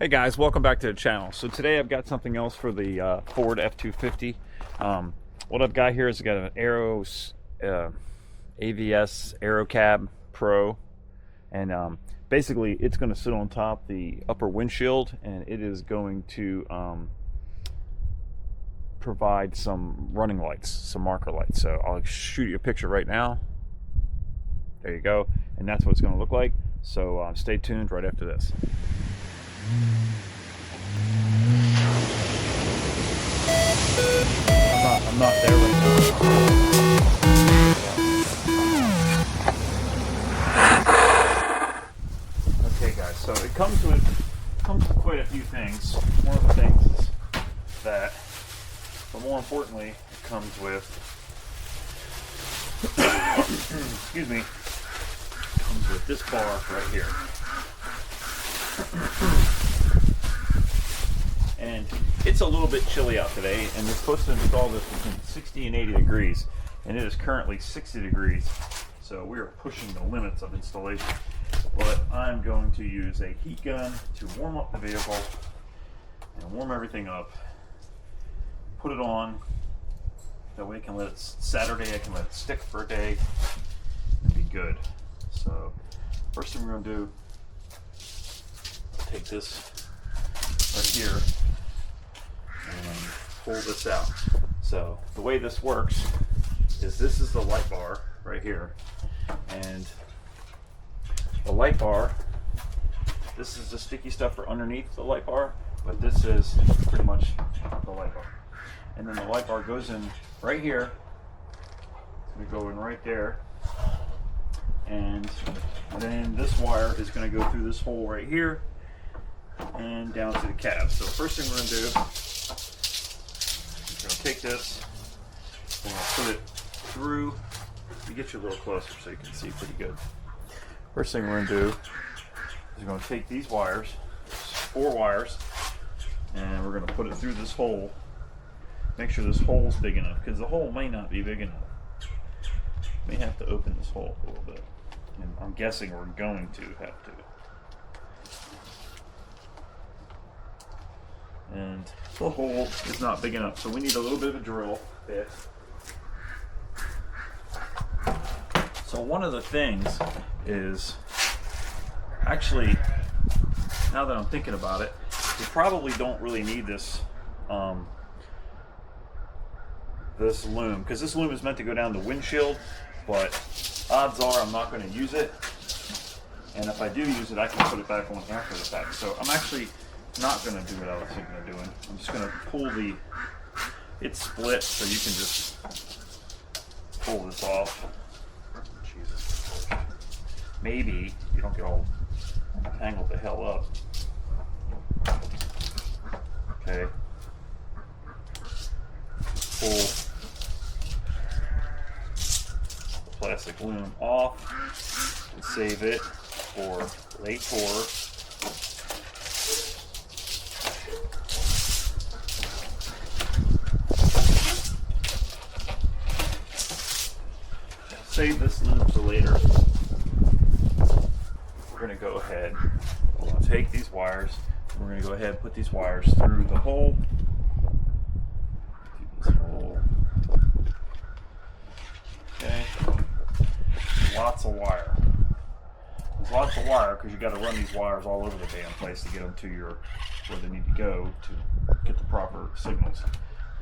Hey guys, welcome back to the channel. So today I've got something else for the Ford F250. What I've got here is I've got an AVS AeroCab Pro, and basically it's going to sit on top the upper windshield, and it is going to provide some running lights, some marker lights. So I'll shoot you a picture right now. There you go, and that's what it's going to look like. So stay tuned right after this. I'm not there right now. Okay guys, so it comes with quite a few things. One of the things is that, but more importantly, it comes with excuse me, it comes with this bar right here. And it's a little bit chilly out today, and we're supposed to install this between 60 and 80 degrees, and it is currently 60 degrees, so we are pushing the limits of installation. But I'm going to use a heat gun to warm up the vehicle and warm everything up, put it on, that way I can let it, Saturday I can let it stick for a day and be good. So first thing we're going to do, take this right here and pull this out. So the way this works is this is the light bar right here, and the light bar, this is the sticky stuff for underneath the light bar, but this is pretty much the light bar. And then the light bar goes in right here. It's going to go in right there, and then this wire is going to go through this hole right here and down to the cab. So the first thing we're going to do, we're going to take this, we're going to put it through. Let me get you a little closer so you can see pretty good. First thing we're going to do is we're going to take these wires, 4 wires, and we're going to put it through this hole. Make sure this hole's big enough, because the hole may not be big enough. May have to open this hole a little bit, and I'm guessing we're going to have to. And the hole is not big enough, so we need a little bit of a drill bit. So one of the things is, actually, now that I'm thinking about it, you probably don't really need this this loom, because this loom is meant to go down the windshield, but odds are I'm not going to use it, and if I do use it, I can put it back on after the fact. So I'm actually not going to do what I was thinking of doing. I'm just going to pull it's split, so you can just pull this off. Jesus. Maybe you don't get all tangled the hell up. Okay. Pull the plastic loom off and save it for late tour. Save this loom for later. We're going to go ahead, we're going to take these wires, and we're going to go ahead and put these wires through the hole. Through this hole. Okay. Lots of wire. There's lots of wire because you got to run these wires all over the damn place to get them to where they need to go to get the proper signals.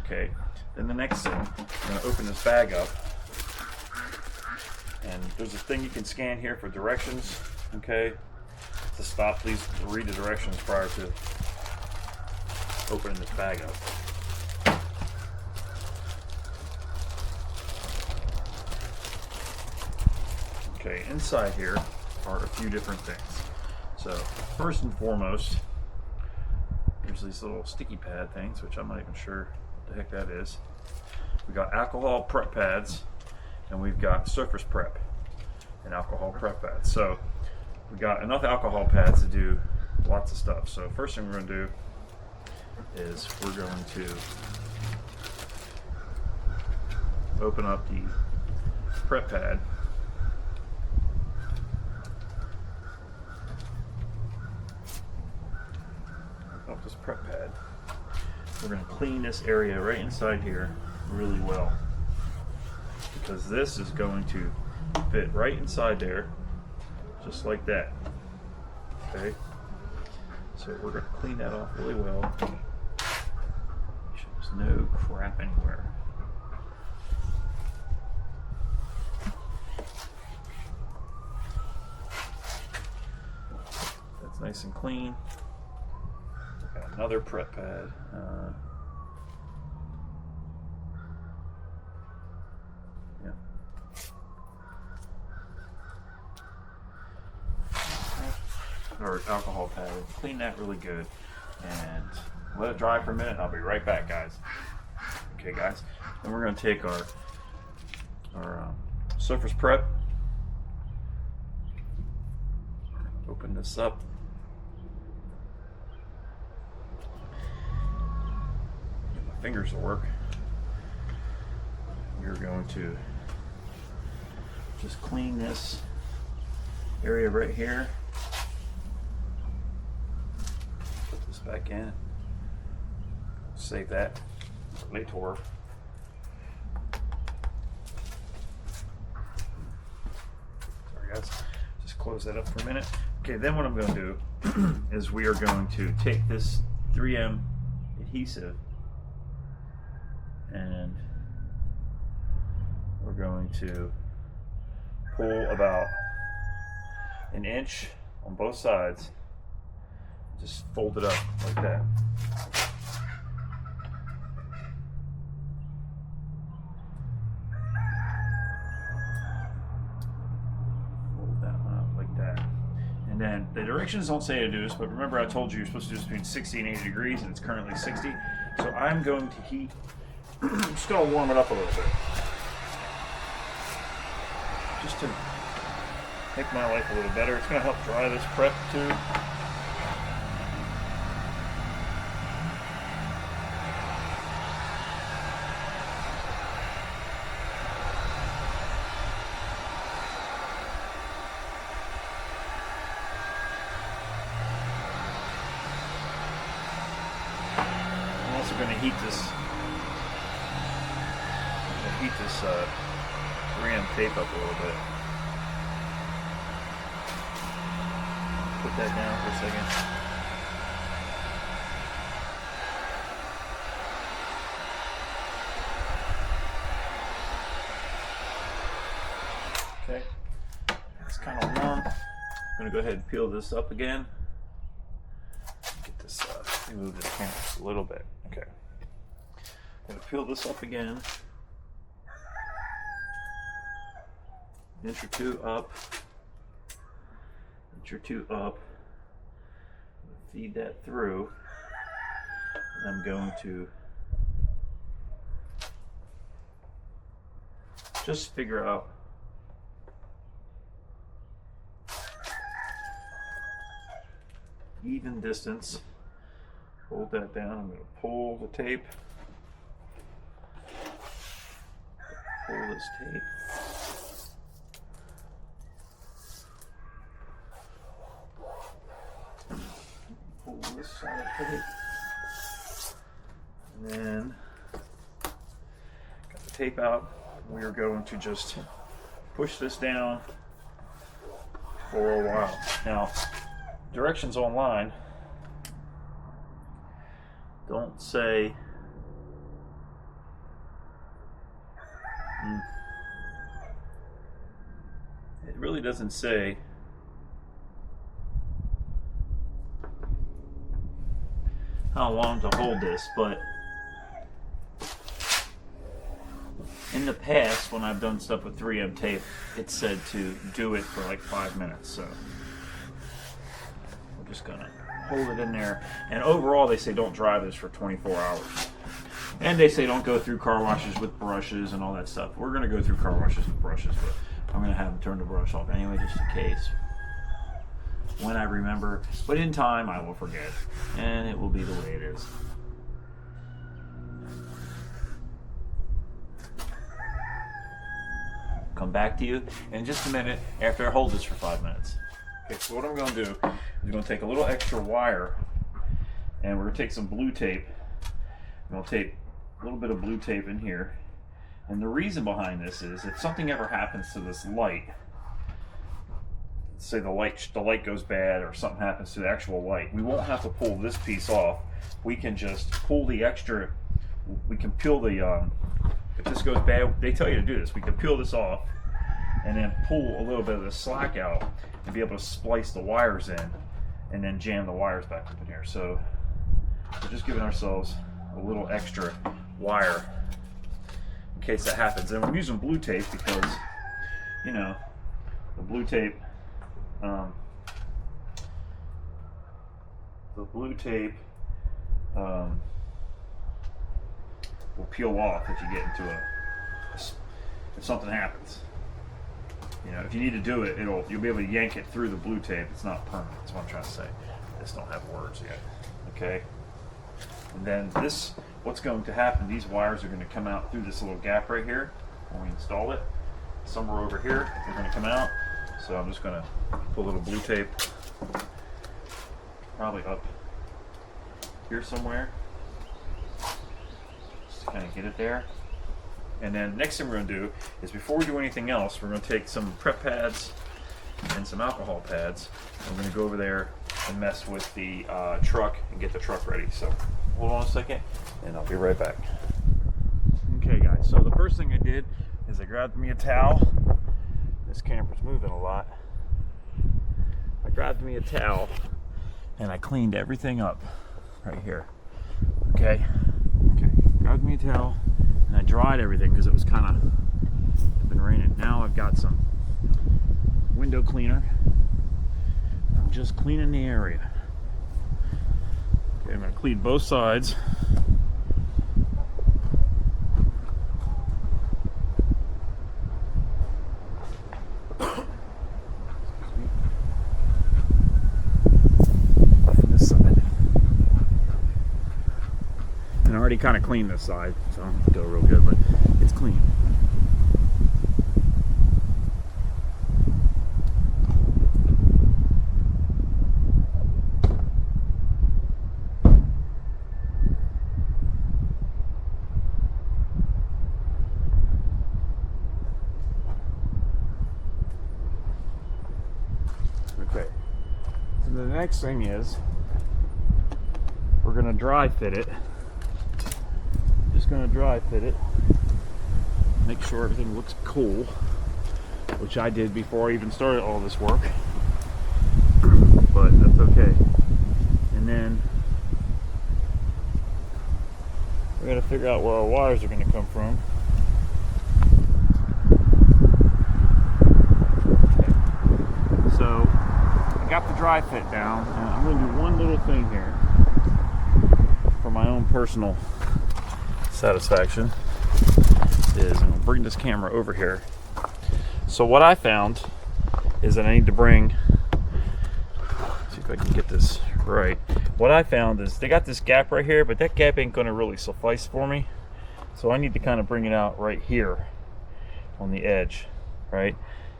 Okay. Then the next thing, we're going to open this bag up. And there's a thing you can scan here for directions, okay, to stop these, to read the directions prior to opening this bag up. Okay, inside here are a few different things. So first and foremost, there's these little sticky pad things, which I'm not even sure what the heck that is. We got alcohol prep pads, and we've got surface prep and alcohol prep pads. So we got enough alcohol pads to do lots of stuff. So first thing we're going to do is we're going to open up the prep pad. this prep pad. We're going to clean this area right inside here really well, because this is going to fit right inside there, just like that. Okay, so we're going to clean that off really well. Make sure there's no crap anywhere. That's nice and clean. Got another prep pad. Yeah. Or alcohol pad. Clean that really good and let it dry for a minute. I'll be right back, guys. Okay, guys. Then we're going to take our surface prep. Open this up. Get my fingers to work. We're going to just clean this area right here. Put this back in. Save that later. Sorry, guys. Just close that up for a minute. Okay, then what I'm going to do is we are going to take this 3M adhesive and we're going to pull about an inch on both sides. Just fold it up like that. And then the directions don't say to do this, but remember I told you you're supposed to do this between 60 and 80 degrees, and it's currently 60. So I'm going to heat, I'm just going to warm it up a little bit. Just to make my life a little better. It's going to help dry this prep too. We're going to heat this 3M tape up a little bit. Put that down for a second. Okay, it's kind of warm. I'm going to go ahead and peel this up again. Get this, move this camera just a little bit. Okay. I'm going to peel this up again. Inch or two up. Inch or two up. Feed that through. And I'm going to just figure out even distance. Hold that down. I'm going to pull the tape. Pull this tape. Pull this side of tape. And then got the tape out. We are going to just push this down for a while. Now, directions online don't say it really doesn't say how long to hold this, but in the past when I've done stuff with 3M tape, it said to do it for like 5 minutes. So we're just gonna hold it in there, and overall they say don't dry this for 24 hours, and they say don't go through car washes with brushes and all that stuff. We're going to go through car washes with brushes, but I'm going to have them turn the brush off anyway, just in case, when I remember. But in time I will forget, and it will be the way it is. Come back to you in just a minute after I hold this for 5 minutes. Okay, so what I'm going to do is I'm going to take a little extra wire and we're going to take some blue tape, and we'll tape a little bit of blue tape in here. And the reason behind this is if something ever happens to this light, say the light goes bad or something happens to the actual light, we won't have to pull this piece off. We can just pull the extra, we can peel the, if this goes bad, they tell you to do this, we can peel this off and then pull a little bit of the slack out and be able to splice the wires in and then jam the wires back up in here. So we're just giving ourselves a little extra wire in case that happens. And I'm using blue tape because, you know, the blue tape will peel off if you get into if something happens. You know, if you need to do it, you'll be able to yank it through the blue tape. It's not permanent. That's what I'm trying to say. I just don't have words yet. Okay. And then this, what's going to happen? These wires are going to come out through this little gap right here when we install it. Somewhere over here, they're going to come out. So I'm just going to put a little blue tape, probably up here somewhere, just to kind of get it there. And then next thing we're going to do is, before we do anything else, we're going to take some prep pads and some alcohol pads. I'm going to go over there and mess with the truck and get the truck ready. So hold on a second and I'll be right back. Okay guys, so the first thing I did is I grabbed me a towel. This camera's moving a lot. I grabbed me a towel and I cleaned everything up right here. Okay, grabbed me a towel and I dried everything because it was kind of been raining. Now I've got some window cleaner. I'm just cleaning the area. Okay, I'm going to clean both sides. This side. And I already kind of cleaned this side, so I don't go real good, but it's clean. Okay, so the next thing is we're going to dry fit it. Just going to dry fit it, make sure everything looks cool, which I did before I even started all this work, but that's okay. And then we got to figure out where our wires are going to come from. Okay. So I got the dry fit down, and I'm going to do one little thing here for my own personal satisfaction. Is I'm going to bring this camera over here. So what I found is that I need to bring, see if I can get this right. What I found is they got this gap right here, but that gap ain't going to really suffice for me. So I need to kind of bring it out right here on the edge, right?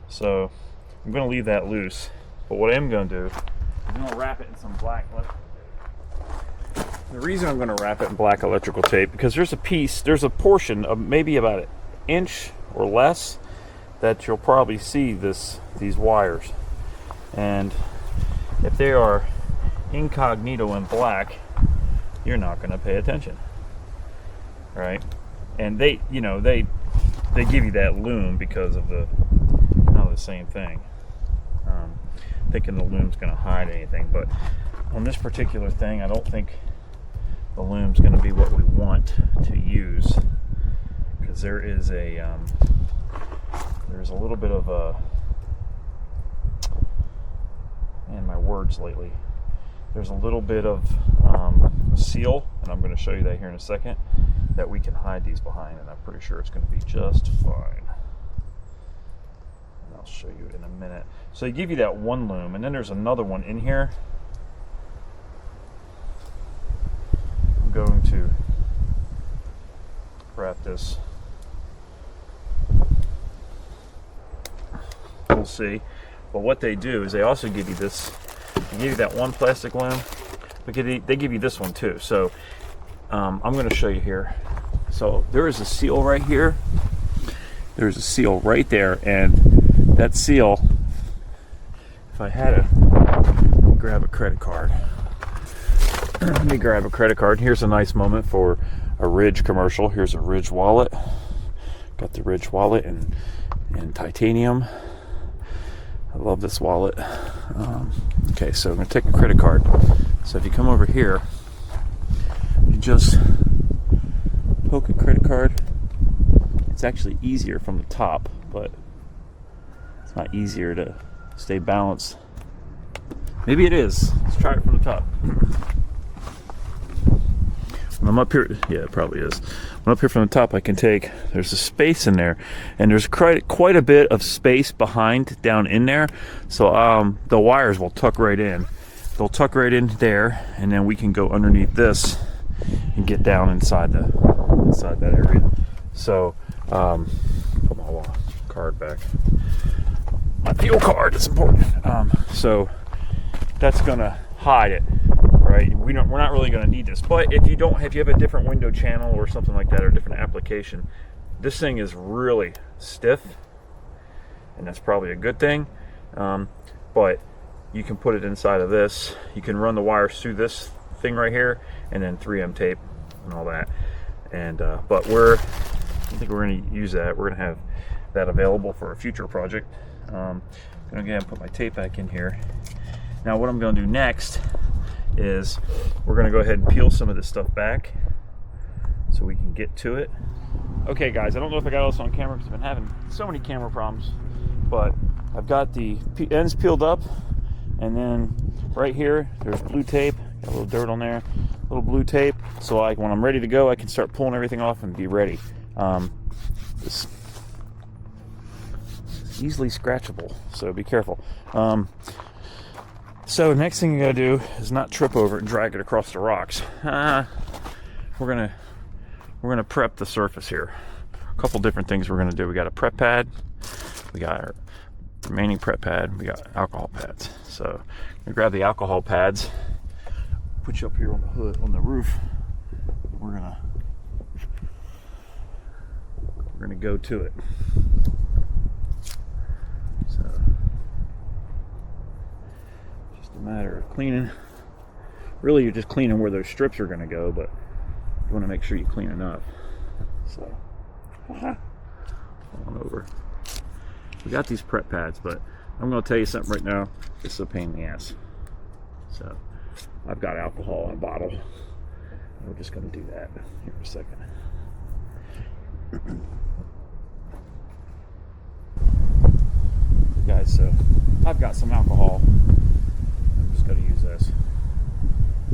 So I'm going to leave that loose. But what I am going to do is I'm going to wrap it in some black electrical tape. The reason I'm going to wrap it in black electrical tape, because there's a portion of maybe about an inch or less that you'll probably see these wires. And if they are incognito in black, you're not going to pay attention, right? And they give you that loom because of the same thing. Thinking the loom's going to hide anything, but on this particular thing, I don't think the loom's going to be what we want to use, because there's a little bit of a, and my words lately, there's a little bit of a seal, and I'm going to show you that here in a second, that we can hide these behind, and I'm pretty sure it's going to be just fine. And I'll show you in a minute. So they give you that one loom, and then there's another one in here. I'm going to wrap this. We'll see. But what they do is they also give you this. They give you that one plastic loom, they give you this one too. So I'm going to show you here. So there is a seal right here. There's a seal right there, and that seal, if I had to grab a credit card. Let me grab a credit card. Here's a nice moment for a Ridge commercial. Here's a Ridge wallet. Got the Ridge wallet in titanium. I love this wallet. Okay, so I'm going to take a credit card. So if you come over here, you just poke a credit card. It's actually easier from the top, but it's not easier to stay balanced. Maybe it is. Let's try it from the top. When I'm up here, yeah, it probably is. When I'm up here from the top, I can take, there's a space in there, and there's quite a bit of space behind down in there. So the wires will tuck right in. They'll tuck right in there, and then we can go underneath this and get down inside that area. So put my card back. My fuel card is important. So that's gonna hide it, right? We're not really gonna need this. But if you have a different window channel or something like that, or a different application, this thing is really stiff, and that's probably a good thing. But you can put it inside of this. You can run the wires through this thing right here, and then 3M tape and all that. And but I don't think we're going to use that. We're going to have that available for a future project. I'm going to go ahead and put my tape back in here. Now what I'm going to do next is we're going to go ahead and peel some of this stuff back so we can get to it. Okay guys, I don't know if I got this on camera because I've been having so many camera problems, but I've got the ends peeled up, and then right here there's blue tape. Got a little dirt on there, a little blue tape, so when I'm ready to go, I can start pulling everything off and be ready. It's easily scratchable, so be careful. So next thing you gotta do is not trip over it and drag it across the rocks. We're gonna prep the surface here. A couple different things we're gonna do. We got a prep pad, we got our remaining prep pad, we got alcohol pads. So I'm gonna grab the alcohol pads, put you up here on the hood, on the roof. We're gonna go to it. So just a matter of cleaning. Really, you're just cleaning where those strips are gonna go, but you want to make sure you clean enough. So on over. We got these prep pads, but I'm gonna tell you something right now. This is a pain in the ass. So I've got alcohol in a bottle. We're just gonna do that here in a second. Guys, so I've got some alcohol. I'm just gonna use this.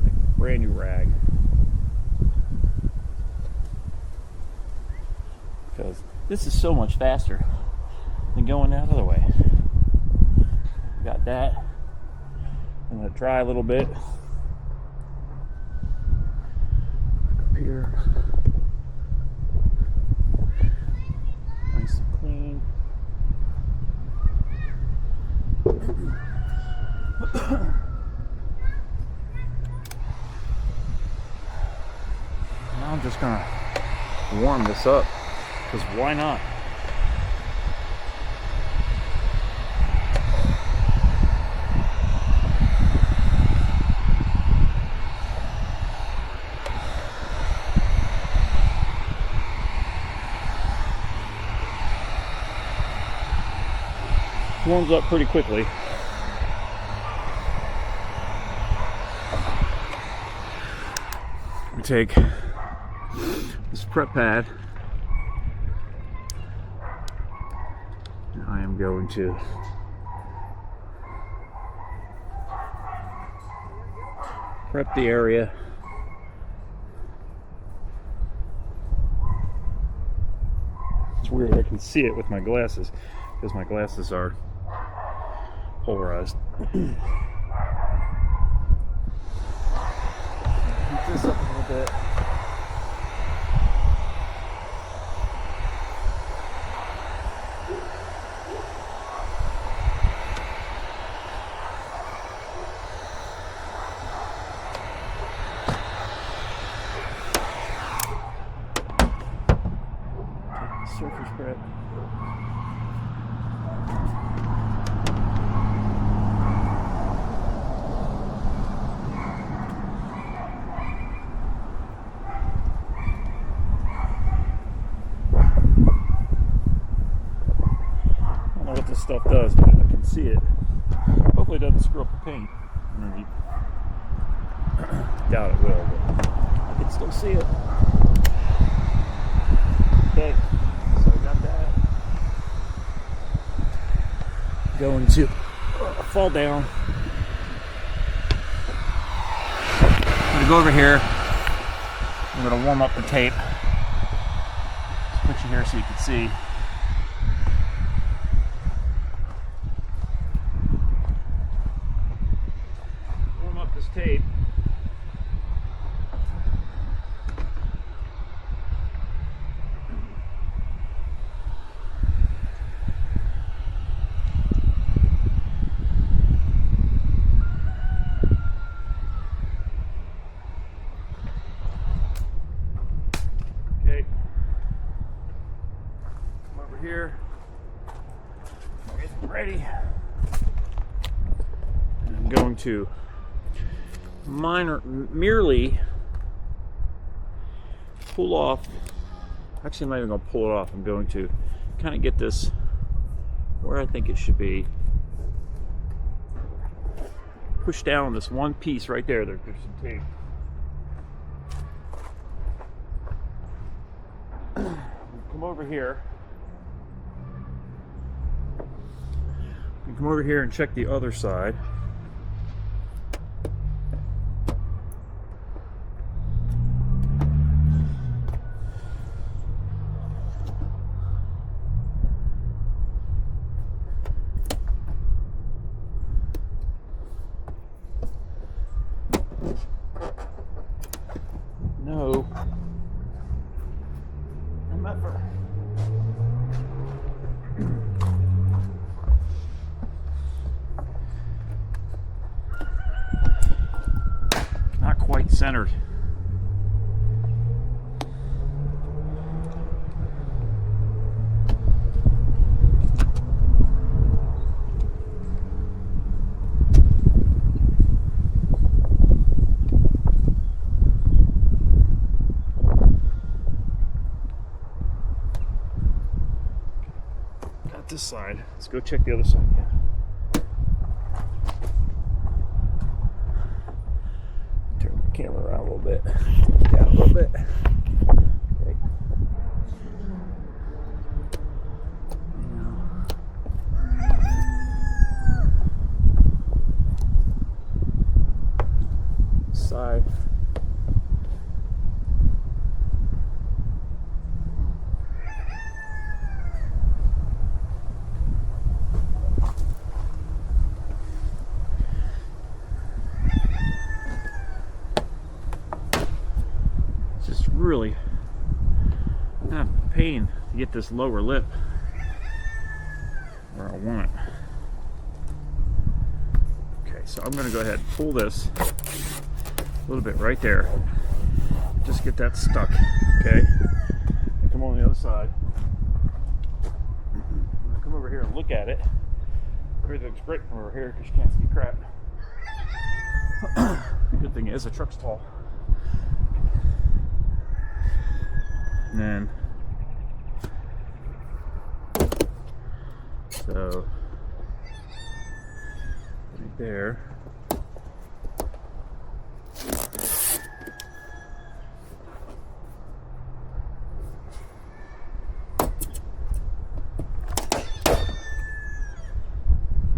Like a brand new rag. Because this is so much faster than going that other way. Got that. I'm gonna dry a little bit. Up here. Nice and clean. Now I'm just gonna warm this up, because why not? Warms up pretty quickly. We take this prep pad, and I am going to prep the area. It's weird, I can see it with my glasses because my glasses are polarized. Heat this up a little bit. see it. Hopefully it doesn't screw up the paint underneath. Doubt it will, but I can still see it. Okay, so I got that. Going to fall down. I'm going to go over here. I'm going to warm up the tape. Just put you here so you can see. Warm up this tape. Here, get ready. I'm going to merely pull off. Actually, I'm not even going to pull it off. I'm going to kind of get this where I think it should be. Push down on this one piece right there. There's some tape. Come over here. Come over here and check the other side. No. MFR. Not quite centered. Got this side. Let's go check the other side. Camera around a little bit, down a little bit. Okay. Side. Really have pain to get this lower lip where I want it. Okay, so I'm going to go ahead and pull this a little bit right there. Just get that stuck. Okay, and come on the other side. I'm going to come over here and look at it. Everything's great from over here because you can't see crap. The good thing is the truck's tall. And then, so right there.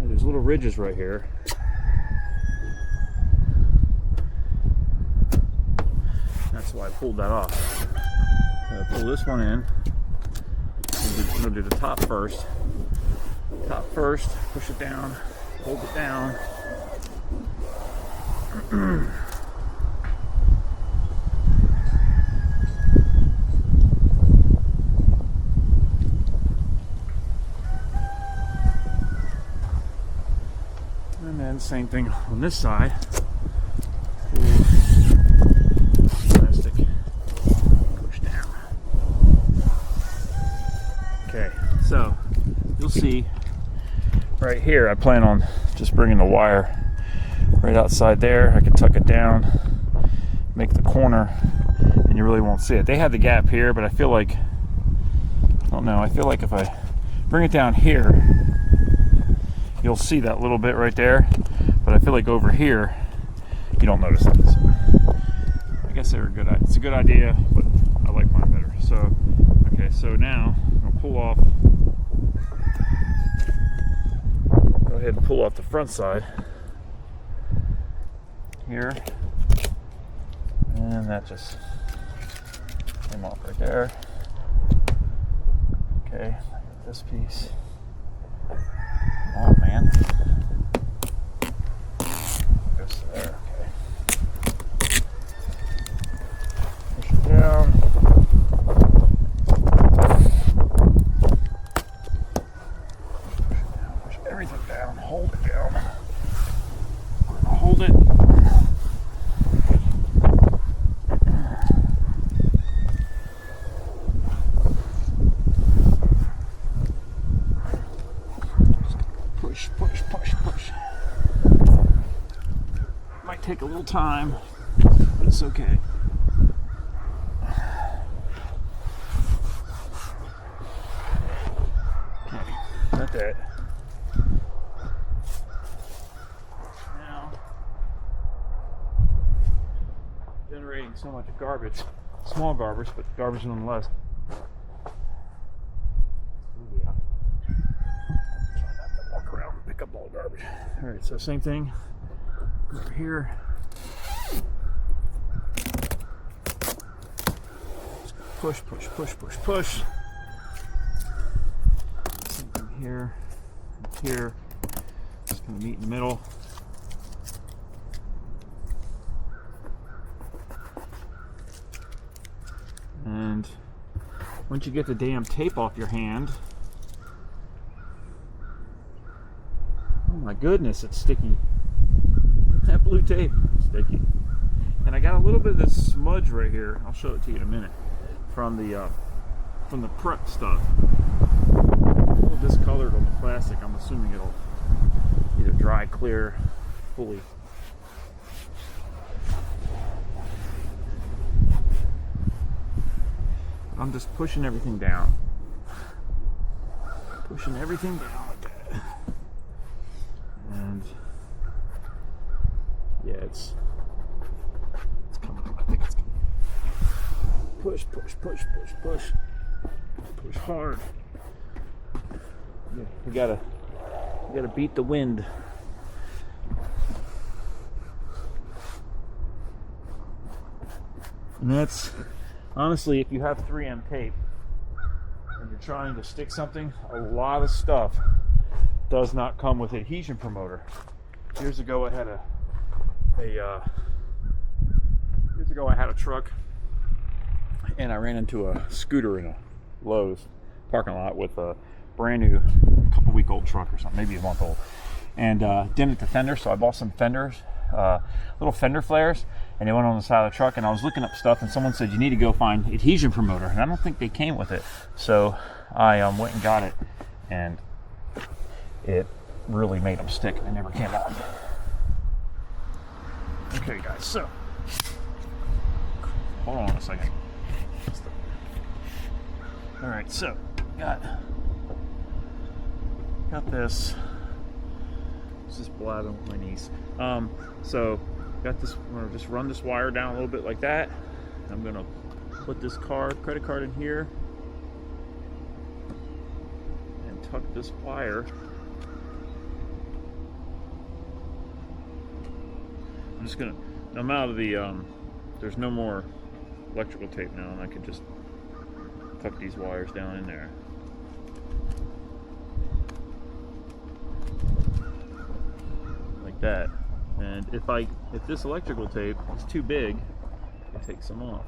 There's little ridges right here. That's why I pulled that off. Pull this one in. I'm going to do the top first. Top first, push it down, hold it down. And then same thing on this side. So you'll see right here, I plan on just bringing the wire right outside there. I can tuck it down, make the corner, and you really won't see it. They have the gap here, but I feel like, I don't know, I feel like if I bring it down here, you'll see that little bit right there, but I feel like over here you don't notice it. So I guess they're good. It's a good idea, but I like mine better. So okay, so now I'm gonna pull off. Go ahead and pull off the front side here, and that just came off right there. Okay, this piece. Oh man. Goes there, okay. Push it down. Push everything down. Hold it down. We're gonna hold it. Push. Might take a little time, but it's okay. Okay, got that. Now, generating so much garbage, small garbage, but garbage nonetheless. Up all garbage. All right, so same thing. Go over here. Just push. Same thing here. And here. Just gonna meet in the middle. And once you get the damn tape off your hand. Oh my goodness, it's sticky. That blue tape is sticky. And I got a little bit of this smudge right here. I'll show it to you in a minute. From the prep stuff. A little discolored on the plastic. I'm assuming it'll either dry clear fully. I'm just pushing everything down. Pushing everything down like that. And yeah, it's coming. I think it's coming. Push hard. Yeah, we gotta beat the wind. And that's honestly, if you have 3M tape and you're trying to stick something, a lot of stuff does not come with adhesion promoter. Years ago I had a truck, and I ran into a scooter in a Lowe's parking lot with a brand new, couple-week-old truck or something, maybe a month old, and dented the fender. So I bought some fenders, little fender flares, and they went on the side of the truck. And I was looking up stuff, and someone said you need to go find adhesion promoter, and I don't think they came with it. So I went and got it, and it really made them stick, and they never came out. Okay, guys, so hold on a second. All right, so got this. It's just blabbing with my niece. So got this. I'm gonna just run this wire down a little bit like that. I'm gonna put this credit card in here, and tuck this wire. I'm just gonna. I'm out of the. There's no more electrical tape now, and I can just tuck these wires down in there. Like that. And if this electrical tape is too big, I take some off.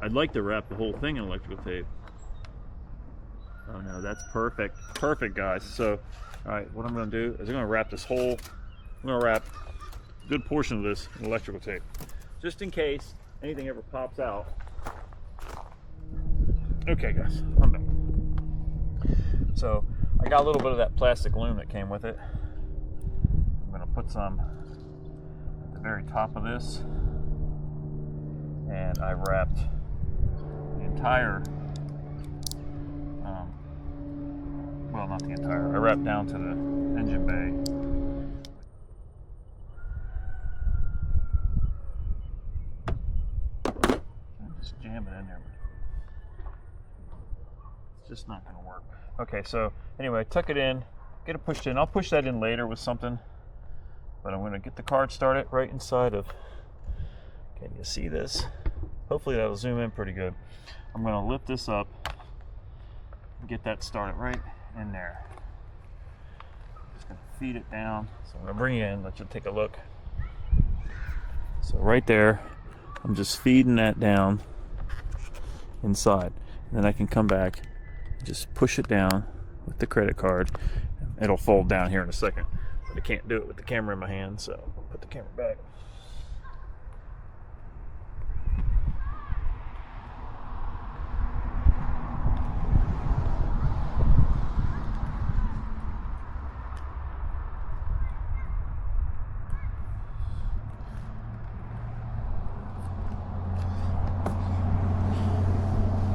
I'd like to wrap the whole thing in electrical tape. Oh no, that's perfect. Perfect, guys. So, all right, what I'm gonna do is I'm gonna wrap a good portion of this in electrical tape, just in case anything ever pops out. Okay, guys, I'm back. So I got a little bit of that plastic loom that came with it. I'm gonna put some at the very top of this, and I wrapped the entire well, not the entire, I wrapped down to the engine bay. Just jam it in there, but it's just not going to work. Okay, so anyway, tuck it in, get it pushed in. I'll push that in later with something, but I'm going to get the card started right inside of, can you see this? Hopefully that'll zoom in pretty good. I'm going to lift this up and get that started right in there. Just going to feed it down. So I'm going to bring it in, let you take a look. So right there, I'm just feeding that down inside. And then I can come back and just push it down with the credit card. It'll fold down here in a second. But I can't do it with the camera in my hand, so I'll put the camera back.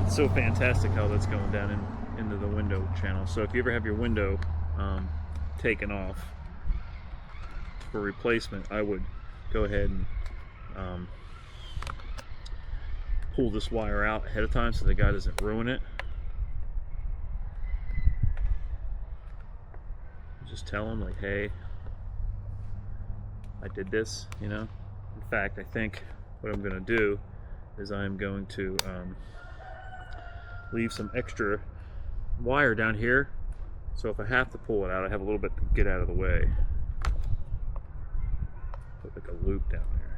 So fantastic how that's going down into the window channel. So if you ever have your window taken off for replacement, I would go ahead and pull this wire out ahead of time so the guy doesn't ruin it. Just tell him, like, hey, I did this, you know. In fact, I think what I'm going to do is I'm going to leave some extra wire down here, so if I have to pull it out, I have a little bit to get out of the way. Put like a loop down there.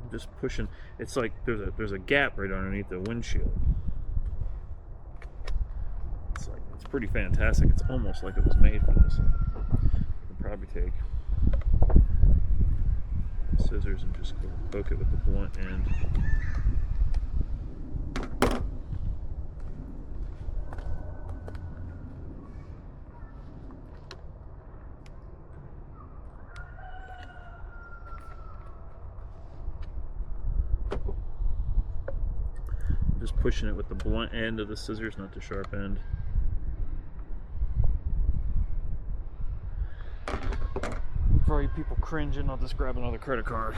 I'm just pushing. It's like there's a gap right underneath the windshield. It's pretty fantastic. It's almost like it was made for this. I could probably take scissors and just go poke it with the blunt end. I'm just pushing it with the blunt end of the scissors, not the sharp end. For all you people cringing, I'll just grab another credit card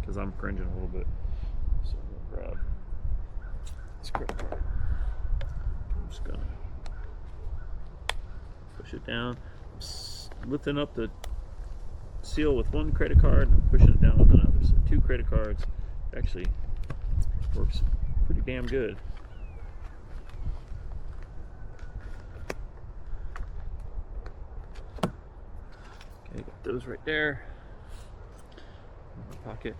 because I'm cringing a little bit. So I'm gonna grab this credit card. I'm just gonna push it down. I'm lifting up the seal with one credit card and pushing it down with another. So 2 credit cards. Actually works pretty damn good. Okay, got those right there. In my pocket.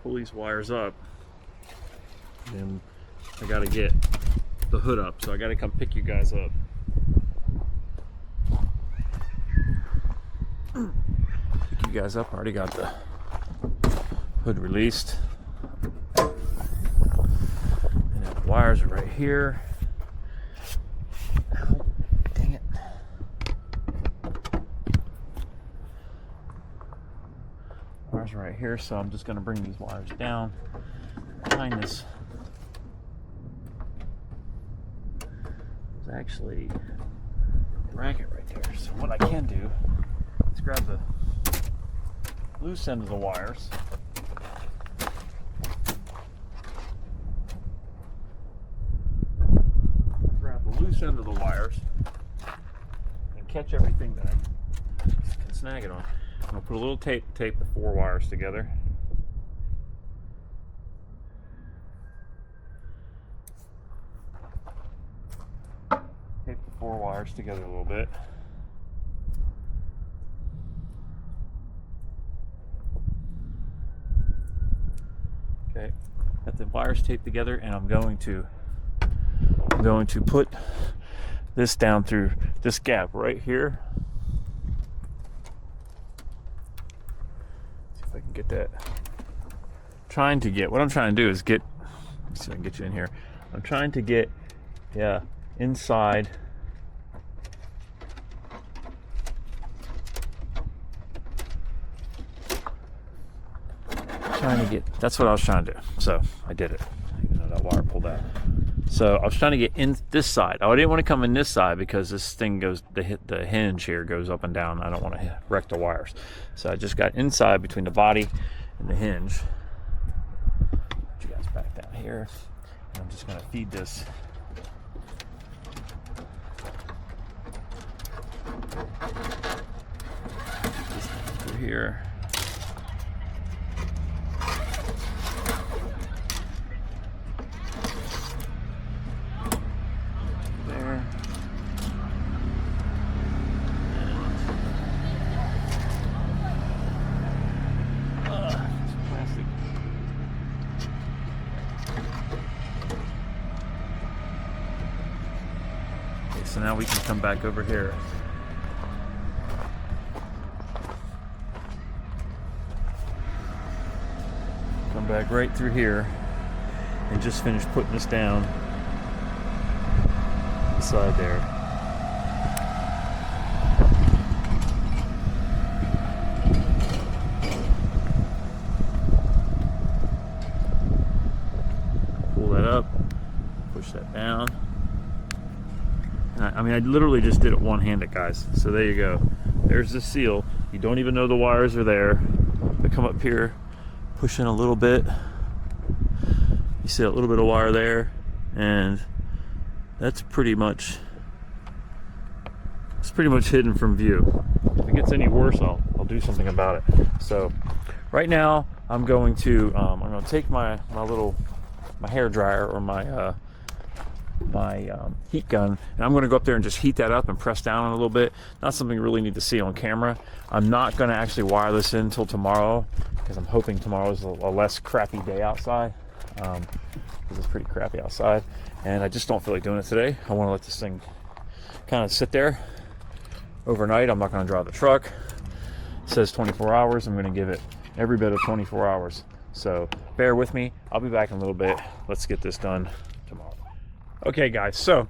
Pull these wires up. Then I gotta get the hood up, so I gotta come pick you guys up. Pick you guys up. I already got the hood released. And then the wires are right here. Ow, dang it. Wires are right here, so I'm just going to bring these wires down behind this. There's actually a bracket right there. So what I can do is grab the loose end of the wires. Grab the loose end of the wires and catch everything that I can snag it on. I'm going to put a little tape to tape the 4 wires together. Tape the 4 wires together a little bit. Okay, got the wires taped together, and I'm going to put this down through this gap right here. See if I can get that. What I'm trying to do is get, let's see if I can get you in here. I'm trying to get, yeah, inside. trying to get, that's what I was trying to do. So I did it, even though that wire pulled out. So I was trying to get in this side. Oh, I didn't want to come in this side because this thing goes, the hinge here goes up and down. I don't want to wreck the wires. So I just got inside between the body and the hinge. Put you guys back down here. And I'm just going to feed this. This through here. So now we can come back over here. Come back right through here and just finish putting this down the side there. Pull that up, push that down. I mean, I literally just did it one-handed, guys. So there you go. There's the seal. You don't even know the wires are there. I come up here, push in a little bit. You see a little bit of wire there, and that's pretty much, it's pretty much hidden from view. If it gets any worse, I'll do something about it. So right now, I'm going to take my hair dryer or my heat gun, and I'm going to go up there and just heat that up and press down on it a little bit. Not something you really need to see on camera. I'm not going to actually wire this in until tomorrow, because I'm hoping tomorrow is a less crappy day outside, because it's pretty crappy outside, and I just don't feel like doing it today. I want to let this thing kind of sit there overnight. I'm not going to drive the truck. It says 24 hours. I'm going to give it every bit of 24 hours. So bear with me. I'll be back in a little bit. Let's get this done tomorrow. Okay, guys, so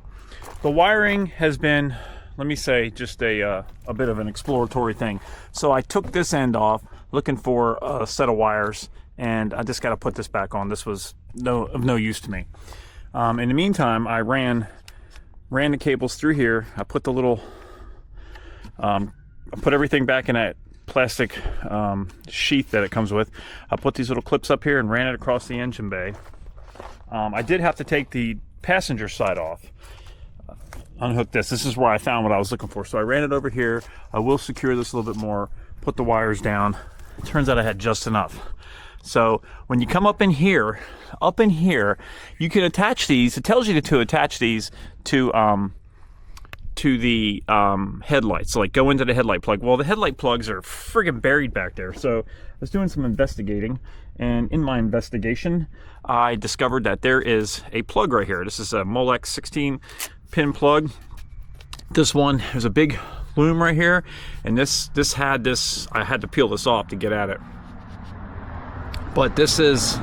the wiring has been, let me say, just a bit of an exploratory thing. So I took this end off looking for a set of wires, and I just got to put this back on. This was of no use to me. In the meantime, I ran the cables through here. I put the little, I put everything back in that plastic sheath that it comes with. I put these little clips up here and ran it across the engine bay. I did have to take the passenger side off, unhook this. This is where I found what I was looking for. So I ran it over here. I will secure this a little bit more, put the wires down. It turns out I had just enough. So when you come up in here, you can attach these. It tells you to attach these to the headlights. So like go into the headlight plug. Well, the headlight plugs are friggin' buried back there. So I was doing some investigating, and in my investigation, I discovered that there is a plug right here. This is a Molex 16 pin plug. This one, there's a big loom right here, and this had this, I had to peel this off to get at it. But this is,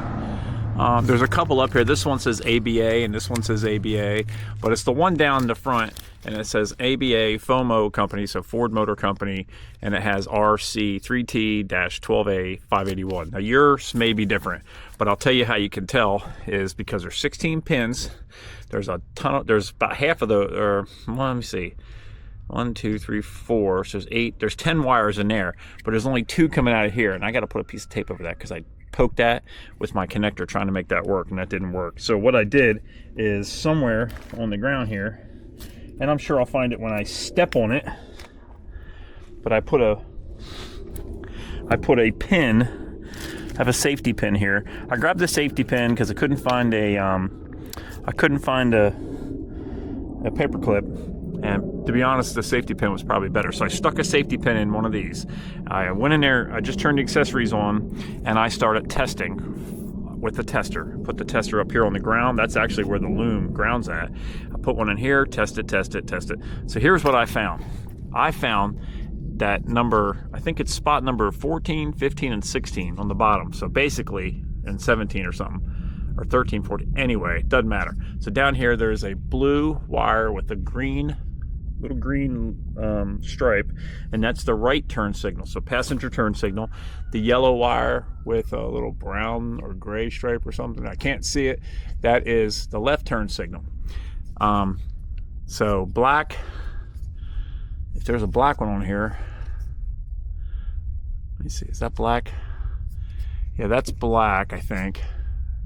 there's a couple up here. This one says ABA and this one says ABA, but it's the one down the front, and it says ABA FOMO Company, so Ford Motor Company, and it has RC3T-12A581. Now yours may be different, but I'll tell you how you can tell is because there's 16 pins. There's a ton of, there's about half of the, or well, let me see. 1, 2, 3, 4, so there's 8, there's 10 wires in there, but there's only 2 coming out of here, and I got to put a piece of tape over that because I poked that with my connector trying to make that work, and that didn't work. So what I did is somewhere on the ground here, and I'm sure I'll find it when I step on it, but I put a pin. I have a safety pin here. I grabbed the safety pin because I couldn't find a paper clip, and to be honest, the safety pin was probably better. So I stuck a safety pin in one of these. I went in there, I just turned the accessories on, and I started testing with the tester. Put the tester up here on the ground. That's actually where the loom ground's at. I put one in here, test it. So here's what I found. I found that number, I think it's spot number 14, 15, and 16 on the bottom. So basically, and 17 or something, or 13, 14, anyway, it doesn't matter. So down here, there's a blue wire with a green little green stripe, and that's the right turn signal. So passenger turn signal. The yellow wire with a little brown or gray stripe or something, I can't see it, that is the left turn signal. So black, if there's a black one on here, let me see, is that black? Yeah, that's black, I think.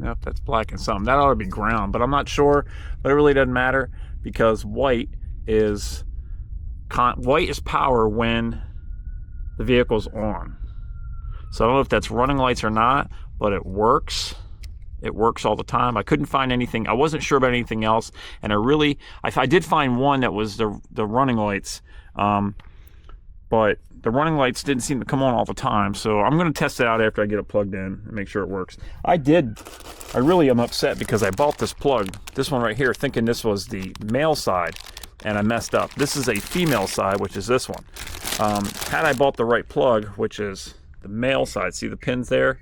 Nope, that's black and something. That ought to be ground, but I'm not sure. But it really doesn't matter because white is power when the vehicle's on. So I don't know if that's running lights or not, but it works. It works all the time. I couldn't find anything. I wasn't sure about anything else, and I did find one that was the running lights, but the running lights didn't seem to come on all the time. So I'm going to test it out after I get it plugged in and make sure it works. I really am upset because I bought this plug, this one right here, thinking this was the male side, and I messed up. This is a female side, which is this one. Had I bought the right plug, which is the male side, see the pins there?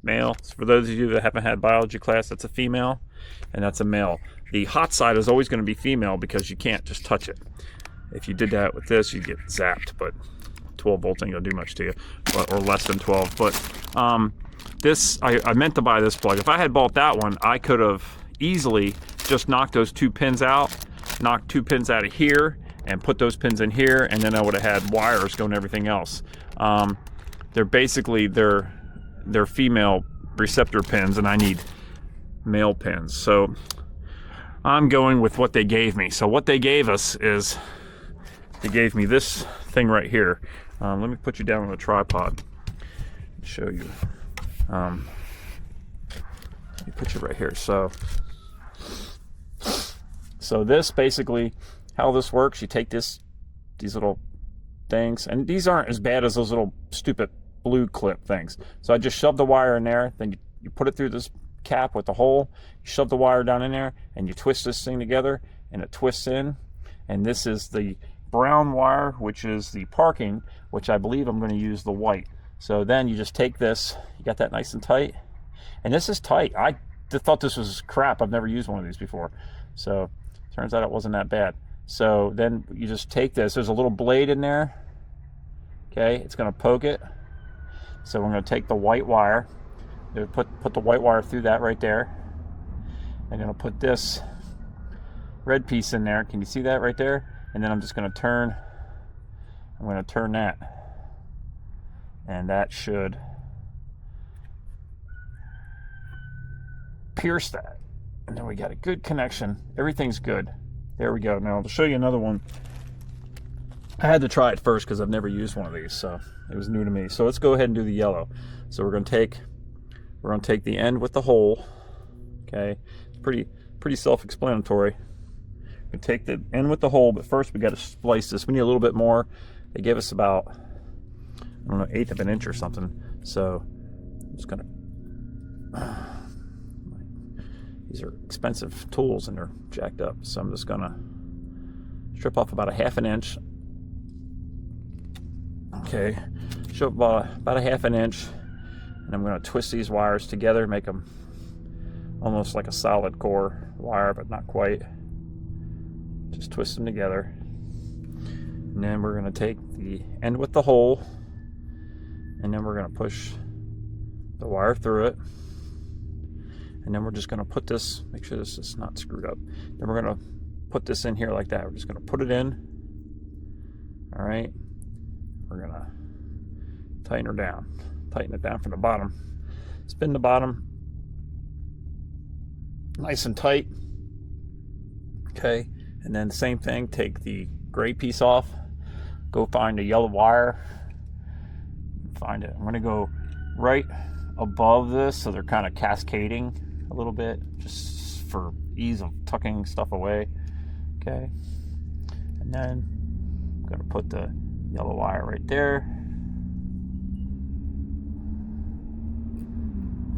Male. So for those of you that haven't had biology class, that's a female, and that's a male. The hot side is always going to be female because you can't just touch it. If you did that with this, you'd get zapped, but 12 volts ain't gonna do much to you, or less than 12. But I meant to buy this plug. If I had bought that one, I could have easily just knocked those 2 pins out, knocked 2 pins out of here, and put those pins in here, and then I would have had wires going to everything else. They're basically they're female receptor pins, and I need male pins. So I'm going with what they gave me. So what they gave us is they gave me this thing right here. Let me put you down on a tripod and show you. Let me put you right here. So this basically, how this works, you take these little things, and these aren't as bad as those little stupid blue clip things. So I just shove the wire in there, then you put it through this cap with the hole, you shove the wire down in there, and you twist this thing together, and it twists in. And this is the brown wire, which is the parking, which I believe I'm going to use the white. So then you just take this, you got that nice and tight, and this is tight. I thought this was crap. I've never used one of these before, so turns out it wasn't that bad. So then you just take this, there's a little blade in there, okay, it's going to poke it. So we're going to take the white wire, put the white wire through that right there. I'm going to put this red piece in there. Can you see that right there? And then I'm just going to turn that, and that should pierce that, and then we got a good connection. Everything's good. There we go. Now I'll show you another one. I had to try it first because I've never used one of these, so it was new to me. So let's go ahead and do the yellow. So we're going to take the end with the hole. Okay, it's pretty self-explanatory. We take the end with the hole, but first we got to splice this. We need a little bit more. They gave us about, I don't know, 1/8 of an inch or something. So I'm just gonna. These are expensive tools and they're jacked up. So I'm just gonna strip off about 1/2 inch. Okay, strip about 1/2 inch, and I'm gonna twist these wires together, make them almost like a solid core wire, but not quite. Just twist them together, and then we're going to take the end with the hole, and then we're going to push the wire through it, and then we're just going to put this, make sure this is not screwed up, then we're going to put this in here like that. We're just going to put it in. All right, we're going to tighten it down from the bottom, spin the bottom nice and tight. Okay, and then same thing, take the gray piece off, go find the yellow wire, find it. I'm going to go right above this so they're kind of cascading a little bit, just for ease of tucking stuff away. Okay, and then I'm going to put the yellow wire right there.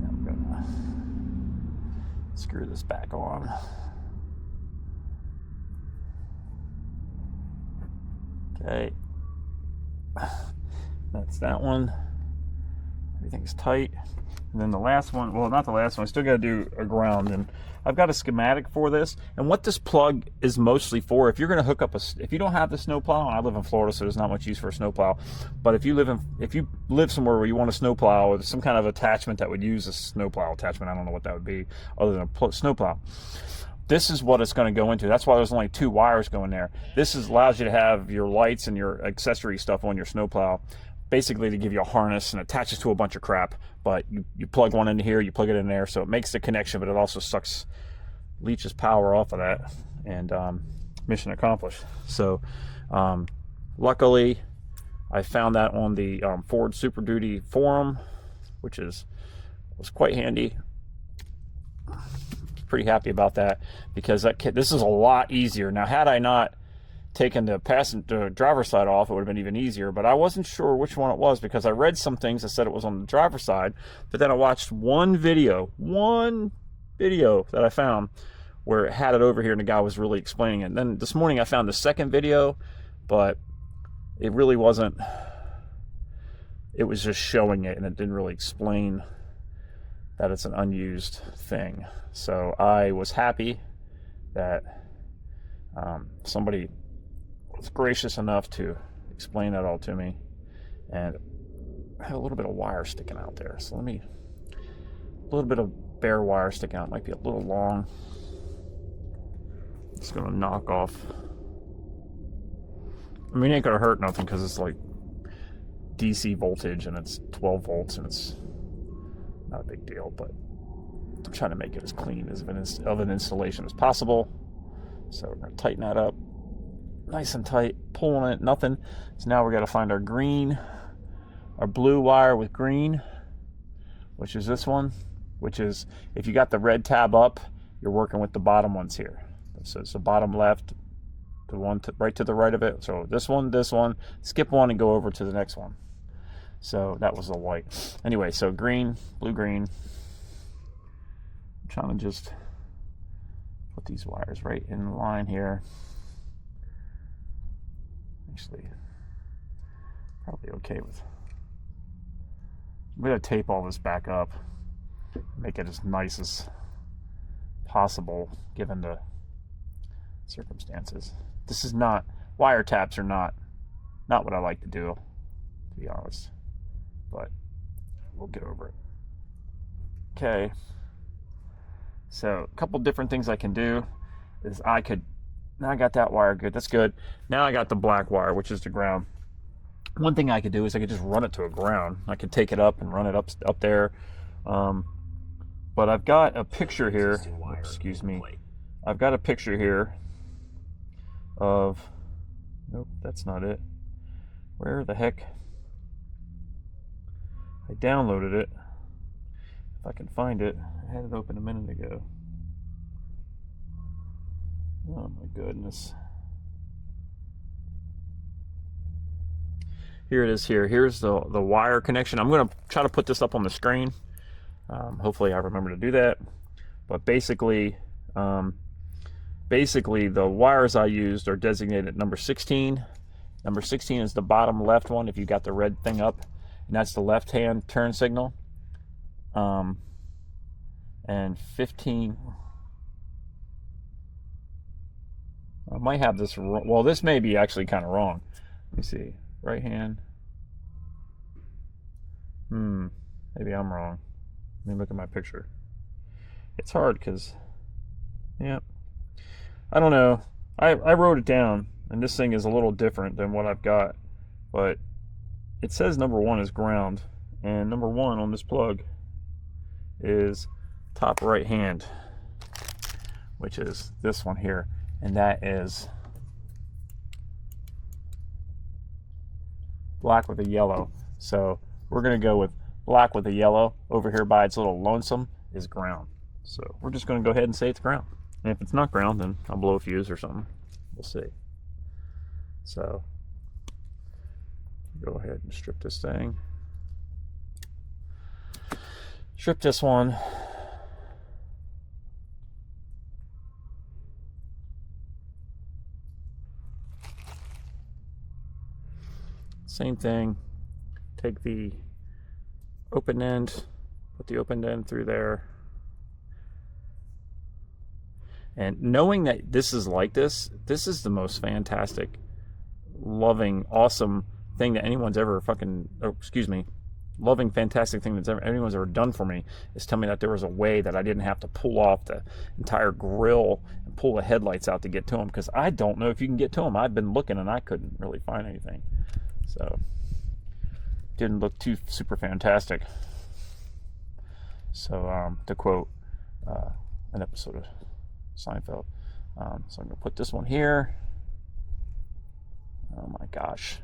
And I'm going to screw this back on. Okay, that's that one. Everything's tight. And then the last one, well, not the last one, I still got to do a ground. And I've got a schematic for this. And what this plug is mostly for, if you're going to hook up if you don't have the snowplow, I live in Florida, so there's not much use for a snowplow. But if you live somewhere where you want a snowplow or some kind of attachment that would use a snowplow attachment, I don't know what that would be other than a snowplow. This is what it's going to go into. That's why there's only 2 wires going there. This allows you to have your lights and your accessory stuff on your snowplow, basically to give you a harness and attaches to a bunch of crap. But you plug one into here, you plug it in there, so it makes the connection, but it also leaches power off of that, and mission accomplished. So luckily I found that on the Ford Super Duty forum, which was quite handy. Pretty happy about that, because this is a lot easier. Now, had I not taken the driver's side off, it would have been even easier, but I wasn't sure which one it was, because I read some things that said it was on the driver's side, but then I watched one video that I found where it had it over here and the guy was really explaining it. And then this morning I found the second video, but it really wasn't, it was just showing it and it didn't really explain that it's an unused thing. So I was happy that somebody was gracious enough to explain that all to me. And I have a little bit of wire sticking out there, so a little bit of bare wire sticking out. It might be a little long. It's gonna knock off. I mean, it ain't gonna hurt nothing, because it's like DC voltage and it's 12 volts and it's not a big deal, but I'm trying to make it as clean of an installation as possible. So we're gonna tighten that up nice and tight, pulling it, nothing. So now we got to find our blue wire with green, which is this one, which is, if you got the red tab up, you're working with the bottom ones here. So it's the bottom left, the one right to the right of it. So this one, skip one and go over to the next one. So that was the white. Anyway, so green, blue, green. I'm trying to just put these wires right in line here. Actually, probably okay with. I'm going to tape all this back up, make it as nice as possible given the circumstances. This is not, wiretaps are not what I like to do, to be honest, but we'll get over it. Okay, so a couple different things I can do is now I got that wire good, that's good. Now I got the black wire, which is the ground. One thing I could do is I could just run it to a ground. I could take it up and run it up there. But I've got a picture here, excuse me. I've got a picture here of, nope, that's not it. Where the heck? I downloaded it. If I can find it. I had it open a minute ago. Oh my goodness. Here it is here. Here's the wire connection. I'm going to try to put this up on the screen. Hopefully I remember to do that. But basically the wires I used are designated number 16. Number 16 is the bottom left one if you got the red thing up. And that's the left-hand turn signal. And 15... I might have this wrong. Well, this may be actually kind of wrong. Let me see. Right hand. Maybe I'm wrong. Let me look at my picture. It's hard because, yeah. I don't know. I wrote it down, and this thing is a little different than what I've got. But it says number 1 is ground, and number 1 on this plug is top right hand, which is this one here. And that is black with a yellow. So we're going to go with black with a yellow. Over here by its little lonesome is ground. So we're just going to go ahead and say it's ground. And if it's not ground, then I'll blow a fuse or something. We'll see. So go ahead and strip this thing. Strip this one. Same thing, take the open end Put the open end through there. And knowing that this is like this is the most fantastic, loving, awesome thing that anyone's ever fucking, oh, excuse me, loving, fantastic thing that's anyone's ever done for me, is tell me that there was a way that I didn't have to pull off the entire grill and pull the headlights out to get to them, because I don't know if you can get to them. I've been looking and I couldn't really find anything. So, didn't look too super fantastic. So, to quote an episode of Seinfeld. So I'm going to put this one here. Oh my gosh.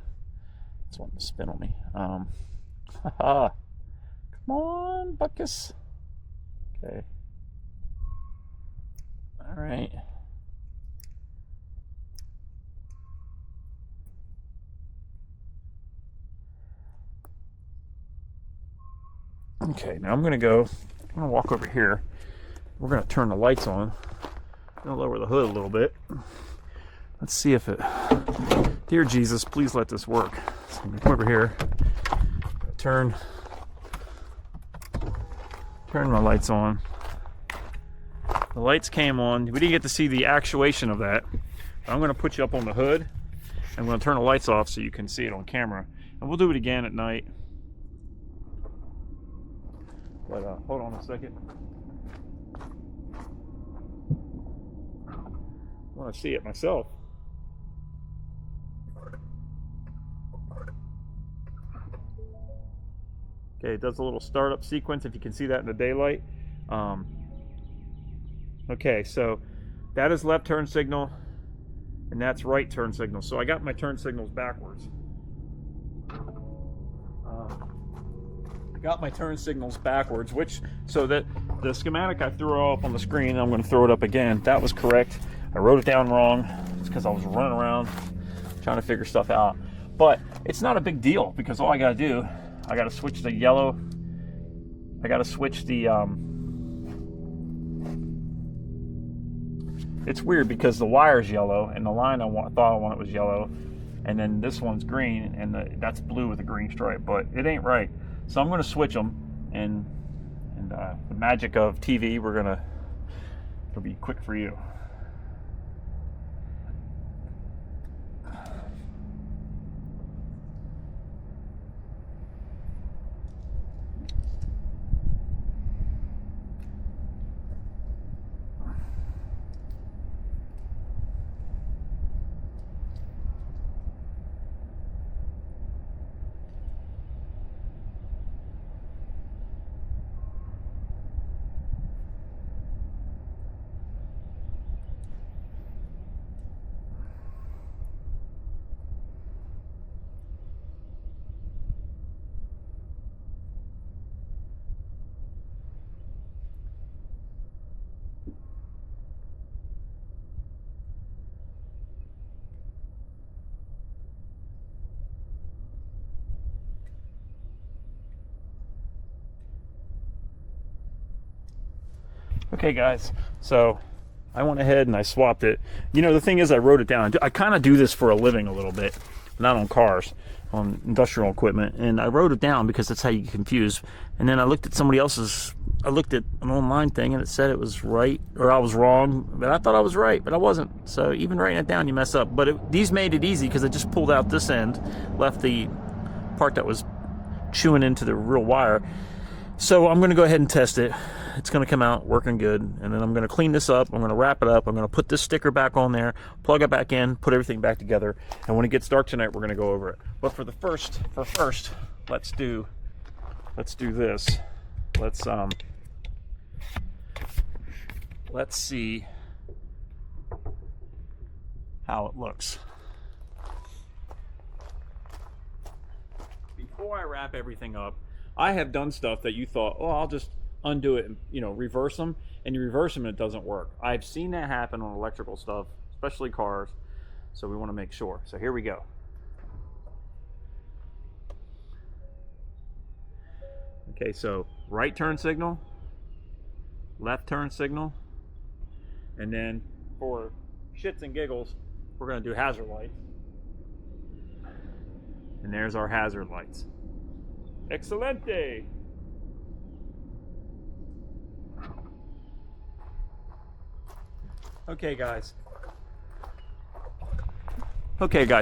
It's wanting to spin on me. Come on, Buckus. Okay. All right. Okay, now I'm going to walk over here. We're going to turn the lights on. I'm going to lower the hood a little bit. Let's see if it... Dear Jesus, please let this work. So I'm going to come over here. Turn my lights on. The lights came on. We didn't get to see the actuation of that. I'm going to put you up on the hood. I'm going to turn the lights off so you can see it on camera. And we'll do it again at night. But hold on a second. I want to see it myself. Okay, it does a little startup sequence, if you can see that in the daylight. Okay, so that is left turn signal, and that's right turn signal. So I got my turn signals backwards. So that the schematic I threw up on the screen, I'm going to throw it up again. That was correct. I wrote it down wrong. It's because I was running around trying to figure stuff out. But it's not a big deal, because all I got to do, I got to switch the yellow. I got to switch the... It's weird because the wire's yellow and the line thought I wanted was yellow, and then this one's green, and that's blue with a green stripe, but it ain't right. So I'm going to switch them, and the magic of TV, it'll be quick for you. Okay guys, so I went ahead and I swapped it. You know, the thing is, I wrote it down. I kind of do this for a living a little bit, not on cars, on industrial equipment, and I wrote it down because that's how you get confused. And then I looked at I looked at an online thing, and it said it was right, or I was wrong, but I thought I was right, but I wasn't. So even writing it down, you mess up. But these made it easy because I just pulled out this end, left the part that was chewing into the real wire. So I'm going to go ahead and test it. It's going to come out working good, and then I'm going to clean this up. I'm going to wrap it up. I'm going to put this sticker back on there, plug it back in, put everything back together, and when it gets dark tonight, we're going to go over it. But for first, let's do this. Let's see how it looks. Before I wrap everything up, I have done stuff that you thought, oh, I'll just undo it and, you know, reverse them, and you reverse them and it doesn't work. I've seen that happen on electrical stuff, especially cars, so we want to make sure. So here we go. Okay, so right turn signal, left turn signal, and then for shits and giggles, we're going to do hazard lights. And there's our hazard lights. Excelente! Okay guys,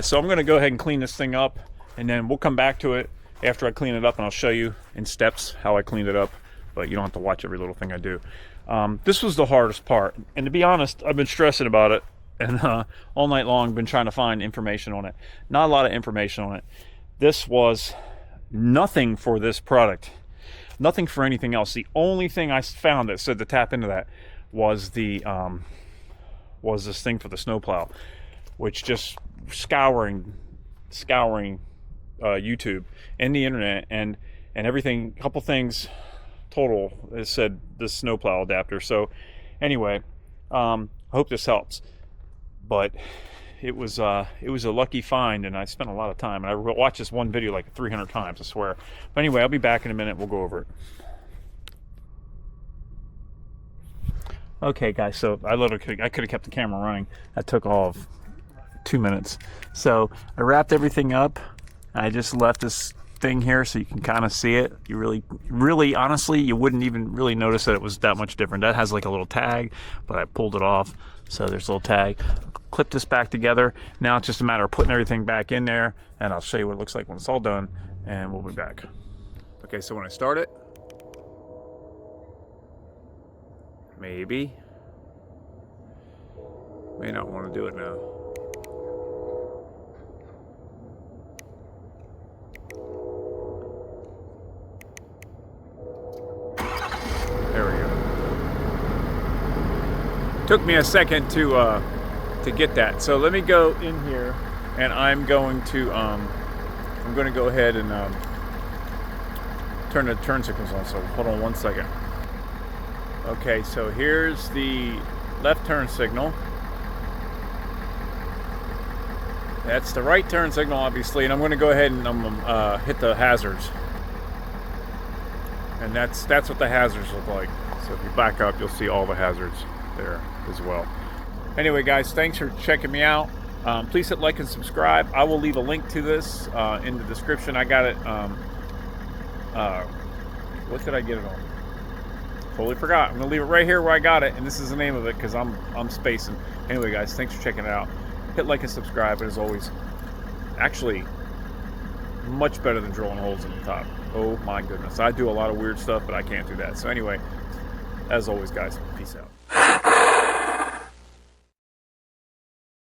so I'm going to go ahead and clean this thing up, and then we'll come back to it after I clean it up, and I'll show you in steps how I cleaned it up, but you don't have to watch every little thing I do. This was the hardest part, and to be honest, I've been stressing about it, and all night long been trying to find information on it. Not a lot of information on it. This was nothing for this product, nothing for anything else. The only thing I found that said to tap into that was the was this thing for the snowplow, which just scouring YouTube and the internet and everything, a couple things total, it said the snowplow adapter. So anyway, I hope this helps, but it was a lucky find, and I spent a lot of time, and I watched this one video like 300 times, I swear. But anyway, I'll be back in a minute. We'll go over it. Okay guys, so I could have kept the camera running. That took all of 2 minutes. So I wrapped everything up. I just left this thing here so you can kind of see it. You really honestly, you wouldn't even really notice that it was that much different. That has like a little tag, but I pulled it off, so there's a little tag. Clip this back together. Now it's just a matter of putting everything back in there, and I'll show you what it looks like when it's all done, and we'll be back. Okay, so when I start it, maybe, may not want to do it now. There we go. Took me a second to get that. So let me go in here, and I'm going to go ahead and turn the turn signals on. So hold on 1 second. Okay, so here's the left turn signal. That's the right turn signal, obviously, and I'm going to go ahead and hit the hazards. And that's what the hazards look like. So if you back up, you'll see all the hazards there as well. Anyway, guys, thanks for checking me out. Please hit like and subscribe. I will leave a link to this in the description. I got it. What did I get it on? Totally forgot. I'm gonna leave it right here where I got it, and this is the name of it because I'm spacing. Anyway, guys, thanks for checking it out. Hit like and subscribe. And as always, actually, much better than drilling holes in the top. Oh my goodness, I do a lot of weird stuff, but I can't do that. So anyway, as always, guys, peace out.